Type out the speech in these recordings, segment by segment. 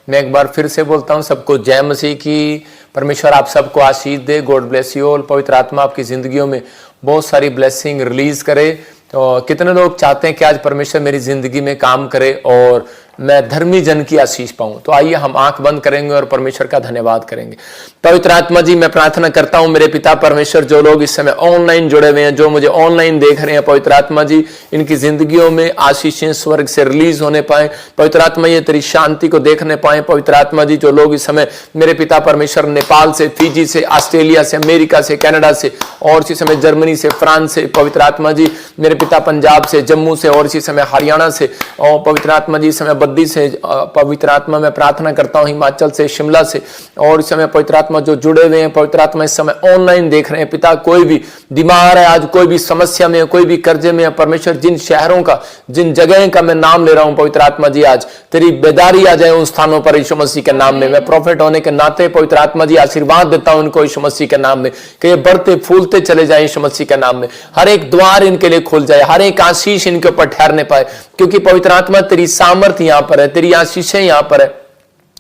मैं एक बार फिर से बोलता हूँ सबको जय मसीह की। परमेश्वर आप सबको आशीष दे। God bless you all. पवित्र आत्मा आपकी जिंदगियों में बहुत सारी ब्लेसिंग रिलीज करे। तो कितने लोग चाहते हैं कि आज परमेश्वर मेरी जिंदगी में काम करे और मैं धर्मी जन की आशीष पाऊं। तो आइए हम आंख बंद करेंगे और परमेश्वर का धन्यवाद करेंगे। पवित्र आत्मा जी, मैं प्रार्थना करता हूं मेरे पिता परमेश्वर, जो लोग इस समय ऑनलाइन जुड़े हुए हैं, जो मुझे ऑनलाइन देख रहे हैं, पवित्र आत्मा जी इनकी जिंदगियों में आशीषें स्वर्ग से रिलीज होने पाए। पवित्र आत्मा ये तेरी शांति को देखने पाए। पवित्र आत्मा जी जो लोग इस समय मेरे पिता परमेश्वर नेपाल से, फिजी से, ऑस्ट्रेलिया से, अमेरिका से, कनाडा से और इसी समय जर्मनी से, फ्रांस से, पवित्र आत्मा जी मेरे पिता पंजाब से, जम्मू से और इसी समय हरियाणा से और पवित्र आत्मा जी इस समय बद्दी से, पवित्र आत्मा मैं प्रार्थना करता हूं हिमाचल से, शिमला से और इस समय पवित्र आत्मा जो जुड़े हुए हैं, पवित्र आत्मा इस समय ऑनलाइन देख रहे हैं पिता, कोई भी बीमार है आज, कोई भी समस्या में है, कोई भी कर्जे में है, परमेश्वर जिन शहरों का, जिन जगह का मैं नाम ले रहा हूं पवित्र आत्मा जी आज तेरी बेदारी आ जाए उन स्थानों पर यीशु मसीह के नाम में। मैं प्रॉफिट होने के नाते पवित्र आत्मा जी आशीर्वाद देता हूं इनको यीशु मसीह के नाम में कि ये बढ़ते फूलते चले जाए यीशु मसीह के नाम में। हर एक द्वार इनके लिए खुल जाए, हर एक आशीष इनके ऊपर ठहरने पाए, क्योंकि पवित्र आत्मा तेरी सामर्थ्य यहां पर है, तेरी आशीषें यहां पर है।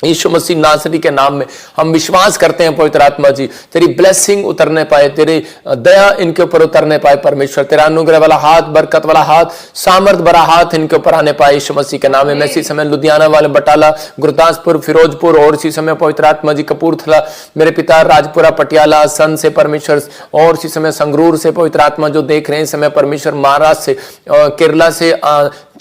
यीशु मसीह नासरी के नाम में हम विश्वास करते हैं पवित्र आत्मा जी तेरी ब्लेसिंग उतरने पाए, तेरी दया इनके ऊपर उतरने पाए परमेश्वर, तेरा अनुग्रह वाला हाथ, बरकत वाला हाथ, सामर्थ भरा हाथ इनके ऊपर आने पाए यीशु मसीह के नाम में। मैं इसी समय लुधियाना वाले, बटाला, गुरदासपुर, फिरोजपुर और इसी समय पवित्र आत्मा जी कपूरथला, मेरे पिता राजपुरा, पटियाला, सन से परमेश्वर और इसी समय संगरूर से पवित्र आत्मा जो देख रहे हैं इस समय परमेश्वर, महाराष्ट्र से, केरला से,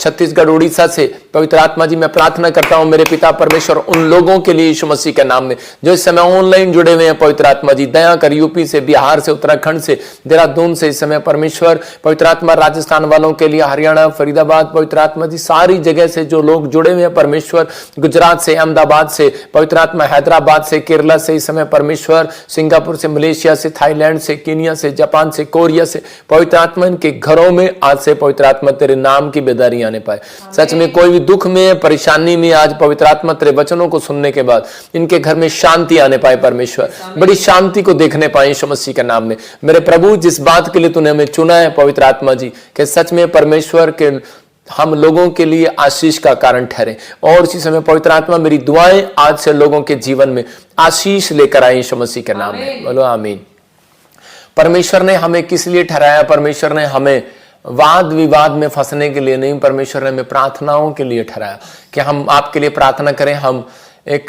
छत्तीसगढ़, उड़ीसा से पवित्र आत्मा जी मैं प्रार्थना करता हूं मेरे पिता परमेश्वर उन लोगों के लिए यीशु मसीह के नाम में जो इस समय ऑनलाइन जुड़े हुए हैं पवित्र आत्मा जी दया कर। यूपी से, बिहार से, उत्तराखंड से, देहरादून से इस समय परमेश्वर पवित्र आत्मा, राजस्थान वालों के लिए, हरियाणा, फरीदाबाद पवित्र आत्मा जी सारी जगह से जो लोग जुड़े हुए हैं परमेश्वर, गुजरात से, अहमदाबाद से पवित्र आत्मा, हैदराबाद से, केरला से इस समय परमेश्वर, सिंगापुर से, मलेशिया से, थाईलैंड से, केनिया से, जापान से, कोरिया से पवित्र आत्मा इनके घरों में आज से पवित्र आत्मा तेरे नाम की बेदारी आने पाए। सच में कोई भी दुख में, परेशानी में आज पवित्र आत्मा तेरे वचनों को सुनने के बाद इनके घर में शांति आने पाए परमेश्वर, बड़ी शांति को देखने पाए यीशु मसीह के नाम में। मेरे प्रभु जिस बात के लिए तूने हमें चुना है पवित्र आत्मा जी कि सच में परमेश्वर के हम लोगों के लिए आशीष का कारण ठहरे और इसी समय पवित्र आत्मा मेरी दुआएं आज से लोगों के जीवन में आशीष लेकर आए यीशु मसीह के नाम में। बोलो आमीन। परमेश्वर ने हमें किस लिए ठहराया? परमेश्वर ने हमें वाद विवाद में फंसने के लिए नहीं, परमेश्वर ने हमें प्रार्थनाओं के लिए ठहराया कि हम आपके लिए प्रार्थना करें। हम एक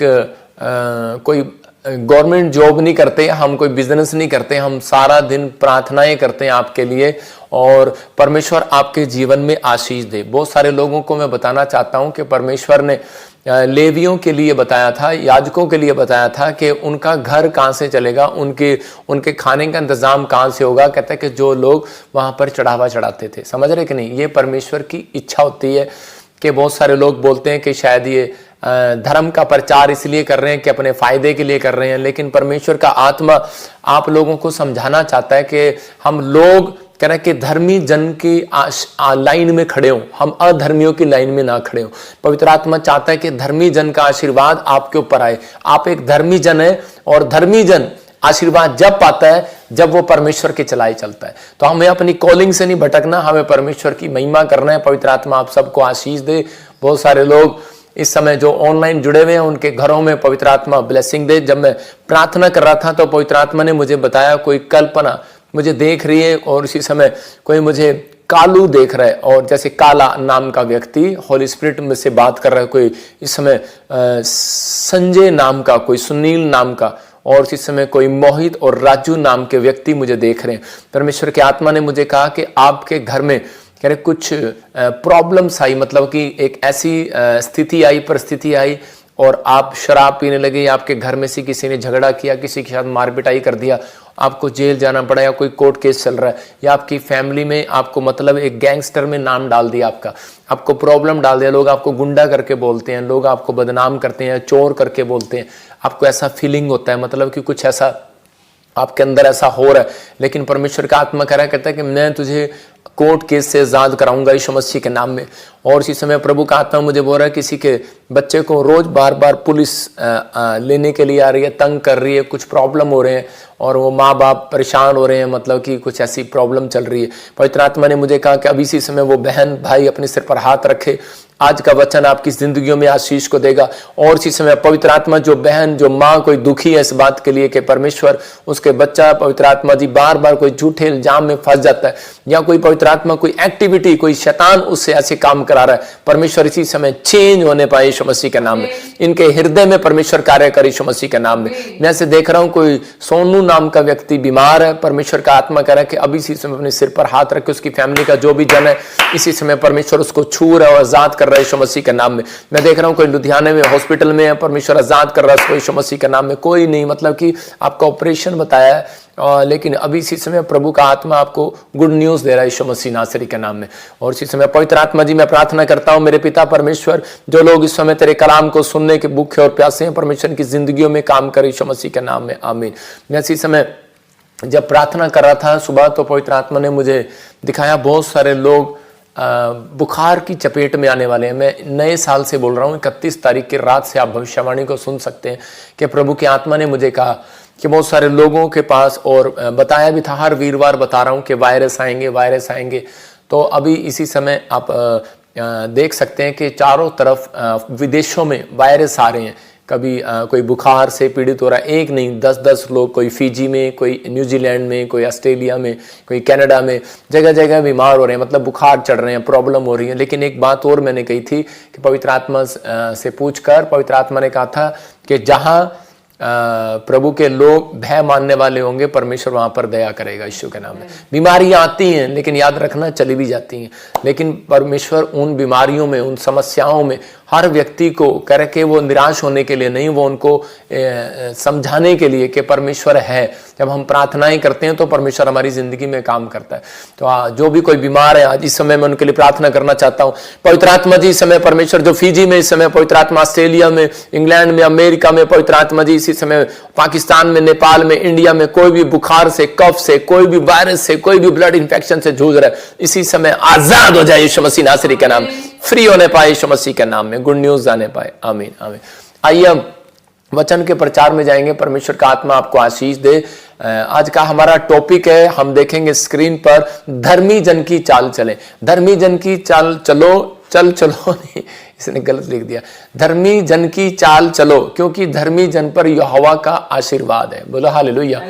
कोई गवर्नमेंट जॉब नहीं करते, हम कोई बिजनेस नहीं करते, हम सारा दिन प्रार्थनाएं करते हैं आपके लिए और परमेश्वर आपके जीवन में आशीष दे। बहुत सारे लोगों को मैं बताना चाहता हूं कि परमेश्वर ने लेवियों के लिए बताया था, याजकों के लिए बताया था कि उनका घर कहाँ से चलेगा, उनके खाने का इंतजाम कहाँ से होगा। कहता है कि जो लोग वहां पर चढ़ावा चढ़ाते थे। समझ रहे कि नहीं? ये परमेश्वर की इच्छा होती है कि बहुत सारे लोग बोलते हैं कि शायद ये धर्म का प्रचार इसलिए कर रहे हैं कि अपने फायदे के लिए कर रहे हैं, लेकिन परमेश्वर का आत्मा आप लोगों को समझाना चाहता है कि हम लोग कह रहे हैं कि धर्मी जन की लाइन में खड़े हों, हम अधर्मियों की लाइन में ना खड़े हों। पवित्र आत्मा चाहता है कि धर्मी जन का आशीर्वाद आपके ऊपर आए। आप एक धर्मी जन है और धर्मी जन आशीर्वाद जब पाता है जब वो परमेश्वर के चलाए चलता है। तो हमें अपनी कॉलिंग से नहीं भटकना, हमें परमेश्वर की महिमा करना है। पवित्र आत्मा आप सबको आशीष दे। बहुत सारे लोग इस समय जो ऑनलाइन जुड़े हुए हैं उनके घरों में पवित्र आत्मा ब्लेसिंग दे। जब मैं प्रार्थना कर रहा था तो पवित्र आत्मा ने मुझे बताया कोई कल्पना मुझे देख रही है और इसी समय कोई मुझे कालू देख रहा है और जैसे काला नाम का व्यक्ति होली स्पिरिट में से बात कर रहा है। कोई इस समय संजय नाम का, कोई सुनील नाम का और इस समय कोई मोहित और राजू नाम के व्यक्ति मुझे देख रहे हैं। परमेश्वर की आत्मा ने मुझे कहा कि आपके घर में कह रहे कुछ प्रॉब्लम्स आई, मतलब कि एक ऐसी स्थिति आई, परिस्थिति आई और आप शराब पीने लगे, आपके घर में से किसी ने झगड़ा किया, किसी के साथ मारपिटाई कर दिया, आपको जेल जाना पड़ा या कोई कोर्ट केस चल रहा है या आपकी फैमिली में आपको मतलब एक गैंगस्टर में नाम डाल दिया, आपको प्रॉब्लम डाल दिया, लोग आपको गुंडा करके बोलते हैं, लोग आपको बदनाम करते हैं, चोर करके बोलते हैं, आपको ऐसा फीलिंग होता है मतलब कि कुछ ऐसा आपके अंदर ऐसा हो रहा है। लेकिन परमेश्वर का आत्मा कह रहा कहता है कि मैं तुझे कोर्ट केस से आजाद कराऊंगा यीशु मसीह के नाम में। और इसी समय प्रभु का आत्मा मुझे बोल रहा है किसी के बच्चे को रोज बार बार पुलिस लेने के लिए आ रही है, तंग कर रही है, कुछ प्रॉब्लम हो रहे हैं और वो माँ बाप परेशान हो रहे हैं, मतलब कि कुछ ऐसी प्रॉब्लम चल रही है। पवित्र आत्मा ने मुझे कहा कि अभी इसी समय वो बहन भाई अपने सिर पर हाथ रखे, आज का वचन आपकी जिंदगियों में आशीष को देगा। और इसी समय पवित्र आत्मा, जो बहन जो माँ कोई दुखी है इस बात के लिए कि परमेश्वर उसके बच्चा पवित्र आत्मा जी बार बार कोई झूठे इल्जाम में फंस जाता है, या कोई पवित्र आत्मा कोई एक्टिविटी कोई शैतान उससे ऐसे काम करा रहा है, परमेश्वर इसी समय चेंज होने पाए यीशु मसीह के नाम में। इनके हृदय में परमेश्वर कार्य करे यीशु मसीह के नाम में। मैं ऐसे देख रहा हूं कोई सोनू नाम का व्यक्ति बीमार है, परमेश्वर का आत्मा कह रहा है कि अभी इसी समय अपने सिर पर हाथ रख के उसकी फैमिली का जो भी जन है इसी समय परमेश्वर उसको छू रहा है और आजाद कर रहा है यीशु मसीह के नाम में। मैं देख रहा हूं कोई लुधियाने में हॉस्पिटल में है, परमेश्वर आजाद कर रहा है उसको यीशु मसीह के नाम में। कोई नहीं, मतलब कि आपका ऑपरेशन बताया है, लेकिन अभी इसी समय प्रभु का आत्मा आपको गुड न्यूज दे रहा है यीशु मसीह नासरी के नाम में। और इसी समय पवित्र आत्मा जी मैं प्रार्थना करता हूं मेरे पिता परमेश्वर, जो लोग इस समय तेरे कलाम को सुनने के भूखे और प्यासे हैं, परमेश्वर की जिंदगियों में काम करे यीशु मसीह के नाम में, आमीन। मैं इसी समय जब प्रार्थना कर रहा था सुबह, तो पवित्र आत्मा ने मुझे दिखाया बहुत सारे लोग बुखार की चपेट में आने वाले हैं। मैं नए साल से बोल रहा हूँ, 31 तारीख की रात से आप भविष्यवाणी को सुन सकते हैं कि प्रभु की आत्मा ने मुझे कहा कि बहुत सारे लोगों के पास, और बताया भी था, हर वीरवार बता रहा हूँ कि वायरस आएंगे वायरस आएंगे। तो अभी इसी समय आप देख सकते हैं कि चारों तरफ विदेशों में वायरस आ रहे हैं। कभी कोई बुखार से पीड़ित हो रहा है, एक नहीं 10-10 लोग, कोई फिजी में, कोई न्यूजीलैंड में, कोई ऑस्ट्रेलिया में, कोई कनाडा में, जगह जगह बीमार हो रहे हैं, मतलब बुखार चढ़ रहे हैं, प्रॉब्लम हो रही है। लेकिन एक बात और मैंने कही थी कि पवित्र आत्मा से पूछकर पवित्र आत्मा ने कहा था कि जहाँ प्रभु के लोग भय मानने वाले होंगे, परमेश्वर वहां पर दया करेगा यीशु के नाम में। बीमारियां आती हैं लेकिन याद रखना चली भी जाती हैं, लेकिन परमेश्वर उन बीमारियों में, उन समस्याओं में हर व्यक्ति को करके वो निराश होने के लिए नहीं, वो उनको समझाने के लिए कि परमेश्वर है। जब हम प्रार्थनाएं करते हैं तो परमेश्वर हमारी जिंदगी में काम करता है। तो जो भी कोई बीमार है आज इस समय मैं उनके लिए प्रार्थना करना चाहता हूँ। पवित्र आत्मा जी इस समय परमेश्वर, जो फिजी में इस समय पवित्र आत्मा, ऑस्ट्रेलिया में, इंग्लैंड में, अमेरिका में पवित्र आत्मा जी इसी समय, पाकिस्तान में, नेपाल में, इंडिया में कोई भी बुखार से, कफ से, कोई भी वायरस से, कोई भी ब्लड इंफेक्शन से जूझ रहा है, इसी समय आजाद हो जाए यीशु मसीह नासरी के नाम, फ्री होने पाए यीशु मसीह के नाम में, गुड न्यूज जाने पाए, आमीन आमीन। आइए हम वचन के प्रचार में जाएंगे। परमेश्वर का आत्मा आपको आशीष दे। आज का हमारा टॉपिक है, हम देखेंगे स्क्रीन पर, धर्मी जन की चाल चले। धर्मी जन की चाल चलो, चलो नहीं, इसने गलत लिख दिया, धर्मी जन की चाल चलो, क्योंकि धर्मी जन पर यहोवा का आशीर्वाद है। बोलो हालेलुया।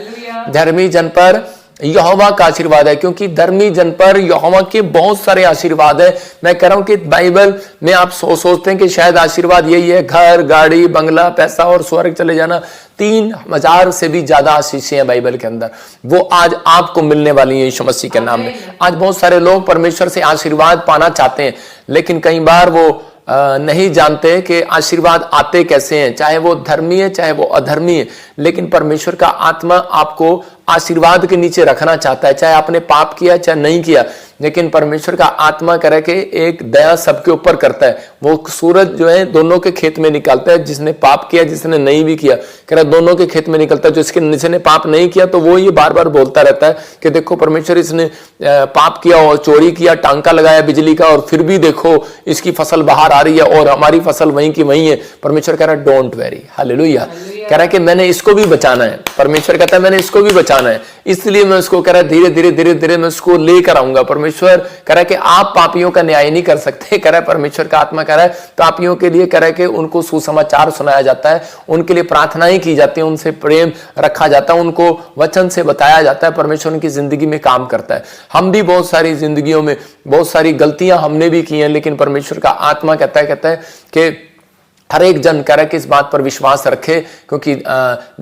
धर्मी जन पर यहोवा का आशीर्वाद है, क्योंकि धर्मी जन पर यहोवा के बहुत सारे आशीर्वाद है। मैं कह रहा हूं कि बाइबल में आप सोचते हैं कि शायद आशीर्वाद यही है, घर, गाड़ी, बंगला, पैसा और स्वर्ग चले जाना। 3000 से भी ज्यादा आशीषें हैं बाइबल के अंदर, वो आज आपको मिलने वाली है यीशु मसीह के नाम में। आज बहुत सारे लोग परमेश्वर से आशीर्वाद पाना चाहते हैं, लेकिन कई बार वो नहीं जानते कि आशीर्वाद आते कैसे हैं, चाहे वो धर्मी है चाहे वो अधर्मी है। लेकिन परमेश्वर का आत्मा आपको आशीर्वाद के नीचे रखना चाहता है, चाहे आपने पाप किया चाहे नहीं किया। लेकिन परमेश्वर का आत्मा करे कि एक दया सबके ऊपर करता है। वो सूरज जो है दोनों के खेत में निकलता है, जिसने पाप किया जिसने नहीं भी किया, कह रहा दोनों के खेत में निकलता है। जिसने पाप नहीं किया तो वो ये बार बार बोलता रहता है कि देखो परमेश्वर, इसने पाप किया और चोरी किया, टांका लगाया बिजली का, और फिर भी देखो इसकी फसल बाहर आ रही है और हमारी फसल वहीं की वहीं है। परमेश्वर कह रहा है डोंट वेरी, हालेलुया। कह रहा है कि मैंने इसको भी बचाना है। परमेश्वर कहता है मैंने इसको भी बचाना है, इसलिए मैं उसको कह रहा है धीरे धीरे धीरे धीरे मैं उसको लेकर आऊंगा। परमेश्वर कह रहा है कि आप पापियों का न्याय नहीं कर सकते। कह रहा है परमेश्वर का आत्मा कह रहा है पापियों के लिए कह रहा है कि उनको सुसमाचार सुनाया जाता है, उनके लिए प्रार्थनाएं की जाती है, उनसे प्रेम रखा जाता है, उनको वचन से बताया जाता है। परमेश्वर उनकी जिंदगी में काम करता है। हम भी बहुत सारी जिंदगियों में बहुत सारी गलतियां हमने भी की हैं, लेकिन परमेश्वर का आत्मा कहता है कि हर एक जन कह रहा है कि इस बात पर विश्वास रखे, क्योंकि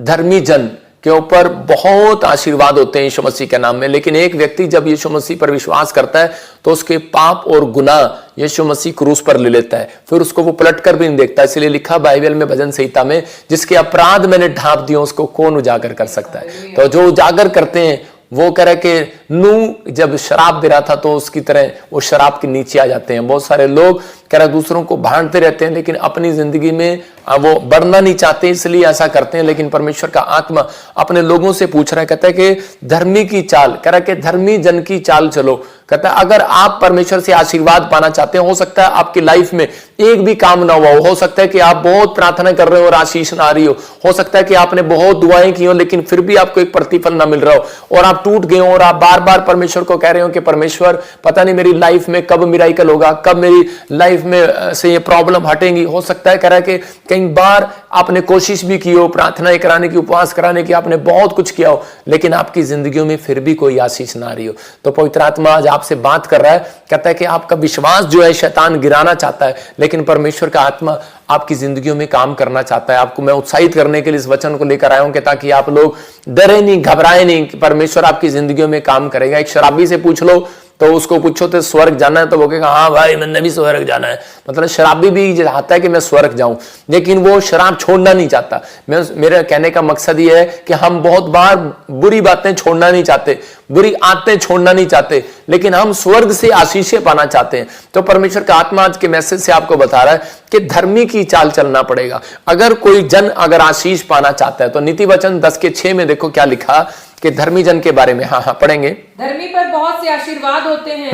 धर्मी जन के ऊपर बहुत आशीर्वाद होते हैं यीशु मसीह के नाम में। लेकिन एक व्यक्ति जब यीशु मसीह पर विश्वास करता है तो उसके पाप और गुनाह यीशु मसीह क्रूस पर ले लेता है, फिर उसको वो पलट कर भी नहीं देखता। इसलिए लिखा बाइबल में भजन संहिता में, जिसके अपराध मैंने ढांप दिए उसको कौन उजागर कर सकता है। तो जो उजागर करते हैं वो कह रहे कि नूह जब शराब दे रहा था तो उसकी तरह वो शराब के नीचे आ जाते हैं। बहुत सारे लोग कह रहे दूसरों को भांटते रहते हैं, लेकिन अपनी जिंदगी में वो बढ़ना नहीं चाहते, इसलिए ऐसा करते हैं। लेकिन परमेश्वर का आत्मा अपने लोगों से पूछ रहा है, कहता है कि धर्मी की चाल, कह रहा है कि धर्मी जन की चाल चलो। कहता है अगर आप परमेश्वर से आशीर्वाद पाना चाहते हैं, हो सकता है आपकी लाइफ में एक भी काम ना हुआ हो सकता है कि आप बहुत प्रार्थना कर रहे हो और आशीष ना आ रही हो सकता है कि आपने बहुत दुआएं की हो लेकिन फिर भी आपको एक प्रतिफल ना मिल रहा हो, और आप टूट गए हो और आप बार बार परमेश्वर को कह रहे हो कि परमेश्वर पता नहीं मेरी लाइफ में कब मिराकल होगा, कब मेरी लाइफ लाइफ में से ये प्रॉब्लम हटेंगी। हो सकता है कह रहा है कि कई बार आपने कोशिश भी की हो, प्रार्थनाएं कराने की, उपवास कराने की, आपने बहुत कुछ किया हो, लेकिन आपकी जिंदगियों में फिर भी कोई आशीष ना रही हो। तो पवित्र आत्मा आज आपसे बात कर रहा है, कहता है कि आपका विश्वास जो है शैतान गिराना चाहता है, लेकिन परमेश्वर का आत्मा आपकी जिंदगियों में काम करना चाहता है। आपको मैं उत्साहित करने के लिए इस वचन को लेकर आया हूं कि ताकि आप लोग डरे नहीं, घबराए नहीं, कि परमेश्वर आपकी जिंदगियों में काम करेगा। एक शराबी से पूछ लो, तो उसको पूछो तो स्वर्ग जाना है, तो वो कहेगा हाँ भाई मैंने भी स्वर्ग जाना है। मतलब शराबी भी चाहता है कि मैं स्वर्ग जाऊं, लेकिन वो शराब छोड़ना नहीं चाहता। मेरे कहने का मकसद ये है कि हम बहुत बार बुरी बातें छोड़ना नहीं चाहते, बुरी आदतें छोड़ना नहीं चाहते, लेकिन हम स्वर्ग से आशीषें पाना चाहते हैं। तो परमेश्वर का आत्मा आज के मैसेज से आपको बता रहा है कि धर्मी की चाल चलना पड़ेगा। अगर कोई जन अगर आशीष पाना चाहता है तो नीति वचन 10:6 में देखो क्या लिखा कि धर्मी जन के बारे में। हाँ पढ़ेंगे। धर्मी पर बहुत से आशीर्वाद होते हैं,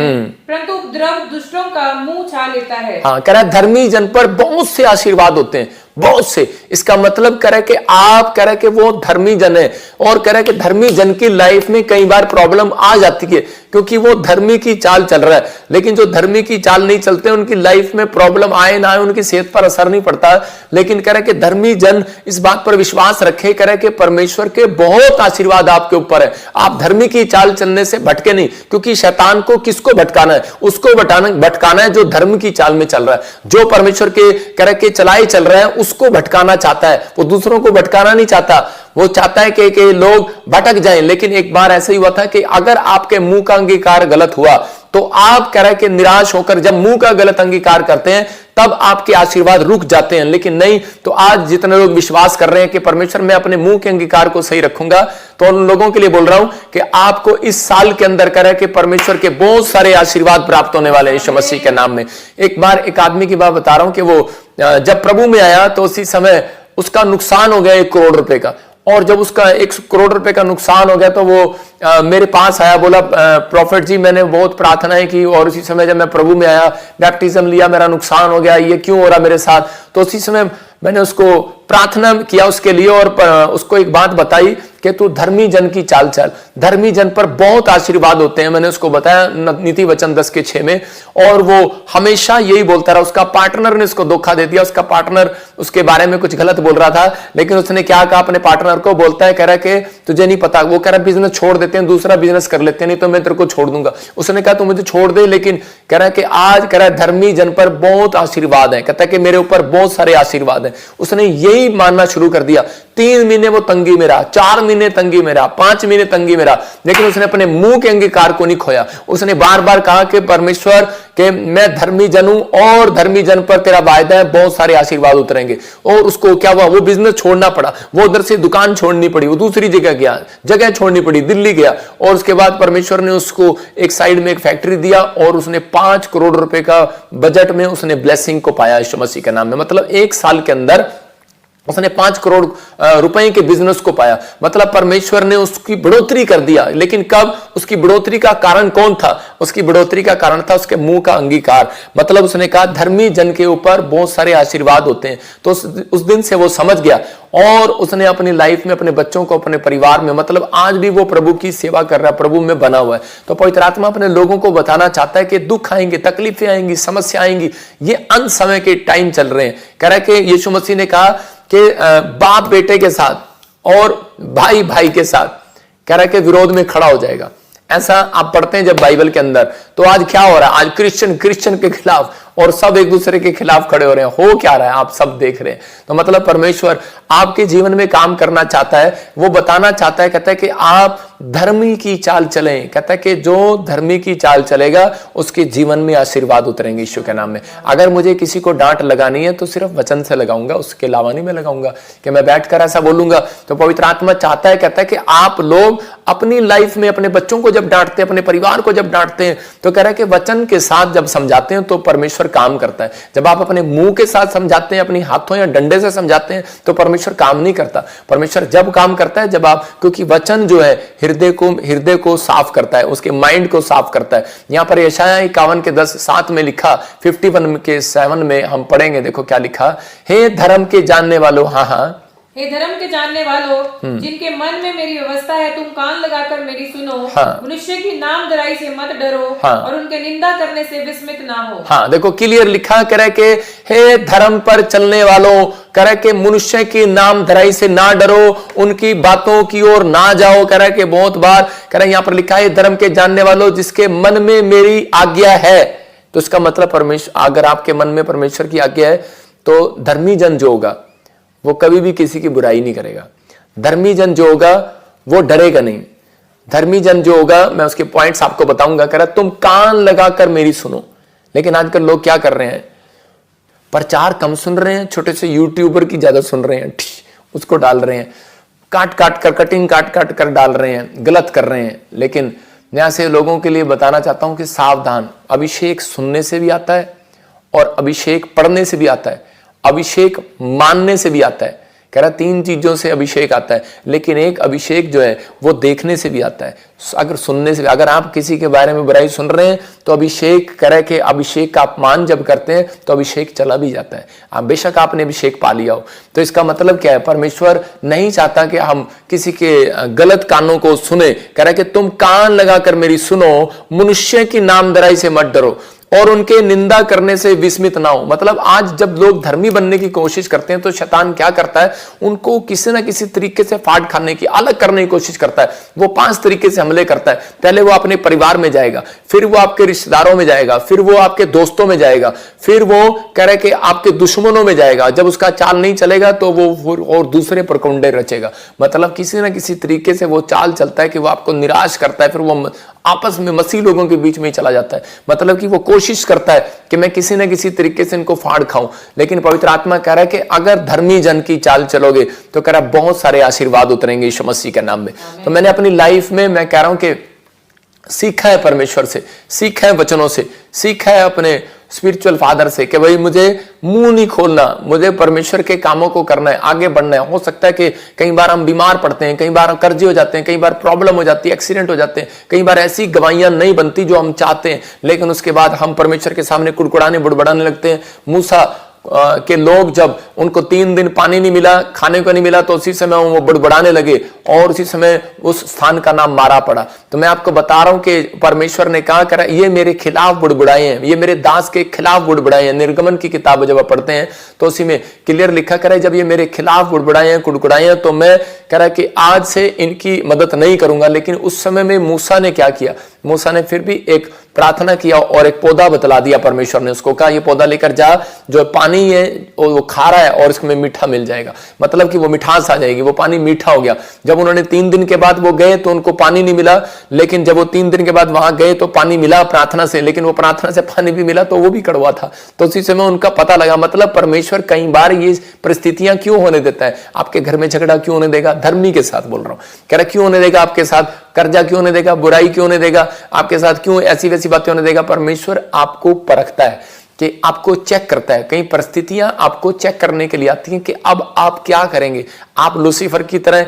परंतु उपद्रव दुष्टों का मुंह छा लेता है। हाँ कह रहा है धर्मी जन पर बहुत से आशीर्वाद होते हैं, बहुत से। इसका मतलब कह रहा है कि आप कह रहा है कि वो धर्मी जन है, और कह रहा है कि धर्मी जन की लाइफ में कई बार प्रॉब्लम आ जाती है क्योंकि वो धर्मी की चाल चल रहा है। लेकिन जो धर्मी की चाल नहीं चलते उनकी लाइफ में प्रॉब्लम आए ना आए, उनकी सेहत पर असर नहीं पड़ता। लेकिन कह रहा है कि धर्मी जन इस बात पर विश्वास रखे, कह रहा है कि परमेश्वर के बहुत आशीर्वाद आपके ऊपर है। आप धर्मी की चाल चलने से भटके नहीं, क्योंकि शैतान को किसको भटकाना है? उसको भटकाना है जो धर्म की चाल में चल रहा है, जो परमेश्वर के कह रहा है कि चलाए चल रहा है, उसको भटकाना चाहता है। वो दूसरों को भटकाना नहीं चाहता, वो चाहता है कि लोग भटक जाएं। लेकिन एक बार ऐसा ही हुआ था कि अगर आपके मुंह का अंगीकार गलत हुआ तो आप कह रहे कि निराश होकर जब मुंह का गलत अंगीकार करते हैं तब आपके आशीर्वाद रुक जाते हैं। लेकिन नहीं, तो आज जितने लोग विश्वास कर रहे हैं कि परमेश्वर मैं अपने मुंह के अंगीकार को सही रखूंगा, तो उन लोगों के लिए बोल रहा हूं कि आपको इस साल के अंदर कह रहा है कि परमेश्वर के बहुत सारे आशीर्वाद प्राप्त होने वाले हैं यीशु मसीह के नाम में। एक बार एक आदमी की बात बता रहा हूं कि वो जब प्रभु में आया तो उसी समय उसका नुकसान हो गया 1 करोड़ रुपए का। और जब उसका 1 करोड़ रुपए का नुकसान हो गया तो वो मेरे पास आया, बोला प्रॉफिट जी मैंने बहुत प्रार्थनाएं की और उसी समय जब मैं प्रभु में आया, बैप्टिज्म लिया, मेरा नुकसान हो गया, ये क्यों हो रहा मेरे साथ? तो उसी समय मैंने उसको प्रार्थना किया उसके लिए और उसको एक बात बताई कि तू धर्मी जन की चाल चल, धर्मी जन पर बहुत आशीर्वाद होते हैं। मैंने उसको बताया नीति वचन 10:6 में, और वो हमेशा यही बोलता रहा। उसका पार्टनर ने उसको धोखा दे दिया, उसका पार्टनर उसके बारे में कुछ गलत बोल रहा था, लेकिन उसने क्या कहा अपने पार्टनर को, बोलता है कह रहा कि तुझे नहीं पता, वो कह रहा बिजनेस छोड़ देते हैं, दूसरा बिजनेस कर लेते हैं, नहीं तो मैं तेरे को छोड़ दूंगा। उसने कहा तू मुझे छोड़ दे, लेकिन कह रहा है कि आज कह रहा है धर्मी जन पर बहुत आशीर्वाद है, कहता है कि मेरे ऊपर बहुत सारे आशीर्वाद हैं। उसने यही मानना शुरू कर दिया। 3 महीने वो तंगी में रहा, 4 महीने तंगी में रहा, 5 महीने तंगी में रहा, लेकिन उसने अपने मुंह के अंगीकार को नहीं खोया। उसने बार बार कहा कि परमेश्वर कि मैं धर्मी जन हूं और धर्मी जन पर तेरा वायदा है, बहुत सारे आशीर्वाद उतरेंगे। और उसको क्या हुआ, वो बिजनेस छोड़ना पड़ा, वो उधर से दुकान छोड़नी पड़ी, वो दूसरी जगह गया, जगह छोड़नी पड़ी, दिल्ली गया। और उसके बाद परमेश्वर ने उसको एक साइड में एक फैक्ट्री दिया और उसने 5 करोड़ रुपए का बजट में उसने ब्लेसिंग को पाया यीशु मसीह के नाम में। मतलब 1 साल के अंदर उसने 5 करोड़ रुपए के बिजनेस को पाया। मतलब परमेश्वर ने उसकी बढ़ोतरी कर दिया। लेकिन कब? उसकी बढ़ोतरी का कारण कौन था? उसकी बढ़ोतरी का कारण था उसके मुंह का अंगीकार। मतलब उसने कहा धर्मी जन के ऊपर बहुत सारे आशीर्वाद होते हैं। तो उस दिन से वो समझ गया और उसने अपनी लाइफ में अपने बच्चों को, अपने परिवार में, मतलब आज भी वो प्रभु की सेवा कर रहा है, प्रभु में बना हुआ है। तो पवित्र आत्मा अपने लोगों को बताना चाहता है कि दुख आएंगे, तकलीफें आएंगी, समस्या आएंगी, ये अंत समय के टाइम चल रहे हैं। कह रहा है कि यीशु मसीह ने कहा कि बाप बेटे के साथ और भाई भाई के साथ कह रहा है कि विरोध में खड़ा हो जाएगा। ऐसा आप पढ़ते हैं जब बाइबल के अंदर। तो आज क्या हो रहा है? आज क्रिश्चियन के खिलाफ और सब एक दूसरे के खिलाफ खड़े हो रहे हैं। हो क्या रहा है आप सब देख रहे हैं। तो मतलब परमेश्वर आपके जीवन में काम करना चाहता है, वो बताना चाहता है, कहता है कि आप धर्मी की चाल चलें। कहता है कि जो धर्मी की चाल चलेगा उसके जीवन में आशीर्वाद उतरेंगे यीशु के नाम में। अगर मुझे किसी को डांट लगानी है तो सिर्फ वचन से लगाऊंगा, उसके अलावा नहीं मैं लगाऊंगा कि मैं बैठकर ऐसा बोलूंगा। तो पवित्र आत्मा चाहता है, कहता है कि आप लोग अपनी लाइफ में अपने बच्चों को जब डांटते हैं, अपने परिवार को जब डांटते हैं, तो कह रहा है कि वचन के साथ जब समझाते हैं तो परमेश्वर काम करता है। जब आप अपने मुंह के साथ समझाते हैं, अपनी हाथों या डंडे से समझाते हैं, तो परमेश्वर काम नहीं करता। परमेश्वर जब काम करता है जब आप, क्योंकि वचन जो है हृदय को साफ करता है, उसके माइंड को साफ करता है। यहां पर यशायाह 51 के 10-7 में लिखा, 51 के 7 में हम पढ़ेंगे। देखो क्या लिखा, हे धर्म के जानने वालों, हाँ हे धर्म के जानने वालों, जिनके मन में मेरी व्यवस्था है, तुम कान लगाकर मेरी सुनो। हाँ। मनुष्य की नाम दराई से मत डरो, हाँ। और उनके निंदा करने से विस्मित ना हो। हाँ, देखो क्लियर लिखा करे के हे धर्म पर चलने वालों, करे के मनुष्य की नाम धराई से ना डरो, उनकी बातों की ओर ना जाओ। करे के बहुत बार करे यहां पर लिखा है धर्म के जानने वालों, जिसके मन में मेरी आज्ञा है। तो इसका मतलब परमेश्वर, अगर आपके मन में परमेश्वर की आज्ञा है तो धर्मी जन जो होगा वो कभी भी किसी की बुराई नहीं करेगा। धर्मी जन जो होगा वो डरेगा नहीं। धर्मी जन जो होगा, मैं उसके पॉइंट्स आपको बताऊंगा। कह रहा तुम कान लगाकर मेरी सुनो। लेकिन आजकल लोग क्या कर रहे हैं, प्रचार कम सुन रहे हैं, छोटे से यूट्यूबर की ज्यादा सुन रहे हैं, उसको डाल रहे हैं, काट काट कर, कटिंग काट काट कर डाल रहे हैं, गलत कर रहे हैं। लेकिन मैं ऐसे लोगों के लिए बताना चाहता हूं कि सावधान, अभिषेक सुनने से भी आता है और अभिषेक पढ़ने से भी आता है, अभिषेक मानने से भी आता है। कह रहा 3 चीजों से अभिषेक आता है, लेकिन एक अभिषेक जो है वो देखने से भी आता है, अगर सुनने से भी। अगर आप किसी के बारे में बुराई सुन रहे हैं तो अभिषेक करे के अभिषेक का अपमान जब करते हैं तो अभिषेक चला भी जाता है। आप बेशक आपने अभिषेक पा लिया हो, तो इसका मतलब क्या है, परमेश्वर नहीं चाहता कि हम किसी के गलत कानों को सुने। कह रहा कि तुम कान लगाकर मेरी सुनो, मनुष्य की नामधराई से मत डरो और उनके निंदा करने से विस्मित ना हो। मतलब आज जब लोग धर्मी बनने की कोशिश करते हैं तो शैतान क्या करता है, उनको किसी ना किसी तरीके से फाड़ खाने की, अलग करने की कोशिश करता है। वो 5 तरीके से हमले करता है। पहले वो अपने परिवार में जाएगा, फिर वो आपके रिश्तेदारों में जाएगा, फिर वो आपके दोस्तों में जाएगा, फिर वो कह रहे कि आपके दुश्मनों में जाएगा। जब उसका चाल नहीं चलेगा तो वो और दूसरे प्रकुंडे रचेगा। मतलब किसी ना किसी तरीके से वो चाल चलता है कि वो आपको निराश करता है, फिर वो आपस में मसीह लोगों के बीच में ही चला जाता है। मतलब कि वो कोशिश करता है कि मैं किसी ना किसी तरीके से इनको फाड़ खाऊं। लेकिन पवित्र आत्मा कह रहा है कि अगर धर्मी जन की चाल चलोगे तो कह रहा है बहुत सारे आशीर्वाद उतरेंगे यीशु मसीह के नाम में। तो मैंने अपनी लाइफ में मैं कह रहा हूं कि सीखा है परमेश्वर से, सीखा है वचनों से, सीखा है अपने स्पिरिचुअल फादर से कि भाई मुझे मुंह नहीं खोलना, मुझे परमेश्वर के कामों को करना है, आगे बढ़ना है। हो सकता है कि कई बार हम बीमार पड़ते हैं, कई बार कर्जे हो जाते हैं, कई बार प्रॉब्लम हो जाती है, एक्सीडेंट हो जाते हैं, कई बार ऐसी गवाहियां नहीं बनती जो हम चाहते हैं। लेकिन उसके बाद हम परमेश्वर के सामने कुड़कुड़ाने बुड़बड़ाने लगते हैं। मूसा के लोग जब उनको 3 दिन पानी नहीं मिला, खाने को नहीं मिला, तो उसी समय वो बुड़बड़ाने लगे और उसी समय उस स्थान का नाम मारा पड़ा। तो मैं आपको बता रहा हूं कि परमेश्वर ने कहा करा ये मेरे खिलाफ बुड़बुड़ाए हैं, ये मेरे दास के खिलाफ बुड़बुड़ाए हैं। निर्गमन की किताब जब आप पढ़ते हैं तो उसी में क्लियर लिखा करा जब ये मेरे खिलाफ बुड़बुड़ाए हैं, कुड़कुड़ाए हैं, तो मैं कह रहा कि आज से इनकी मदद नहीं करूंगा। लेकिन उस समय में मूसा ने क्या किया, मूसा ने फिर भी एक प्रार्थना किया और एक पौधा बतला दिया। परमेश्वर ने उसको कहा ये पौधा लेकर जा, जो पानी है वो खारा है और इसमें मीठा मिल जाएगा। मतलब कि वो मिठास आ जाएगी, वो पानी मीठा हो गया। जब उन्होंने 3 दिन के बाद वो गए तो उनको पानी नहीं मिला, लेकिन जब वो 3 दिन के बाद वहां गए तो पानी मिला प्रार्थना से, लेकिन वो प्रार्थना से पानी भी मिला तो वो भी कड़वा था। तो उसी समय उनका पता लगा। मतलब परमेश्वर कई बार ये परिस्थितियां क्यों होने देता है, आपके घर में झगड़ा क्यों होने देगा, धर्मी के साथ बोल रहा हूं, कह रहा क्यों होने देगा, आपके साथ कर्जा क्यों होने देगा, बुराई क्यों होने देगा, आपके साथ क्यों ऐसी वैसी बातें होने देगा। परमेश्वर आपको परखता है, कि आपको चेक करता है। कई परिस्थितियां आपको चेक करने के लिए आती हैं कि अब आप क्या करेंगे। आप लूसीफर की तरह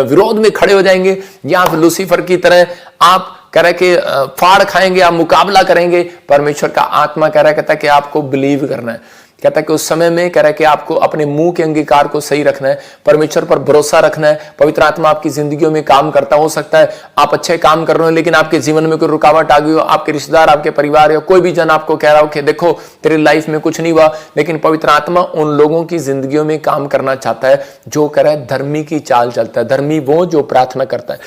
विरोध में खड़े हो जाएंगे, या लूसीफर की तरह आप कह रहे कि फाड़ खाएंगे, आप मुकाबला करेंगे। परमेश्वर का आत्मा कह रहा कहता है कि आपको बिलीव करना है। कहता है कि उस समय में कह रहा है कि आपको अपने मुंह के अंगीकार को सही रखना है, परमेश्वर पर भरोसा रखना है। पवित्र आत्मा आपकी जिंदगियों में काम करता हो सकता है आप अच्छे काम कर रहे हो, लेकिन आपके जीवन में कोई रुकावट आ गई हो, आपके रिश्तेदार, आपके परिवार या कोई भी जन आपको कह रहा हो कि देखो तेरी लाइफ में कुछ नहीं हुआ, लेकिन पवित्र आत्मा उन लोगों की जिंदगियों में काम करना चाहता है जो कह रहा है धर्मी की चाल चलता है। धर्मी वो जो प्रार्थना करता है।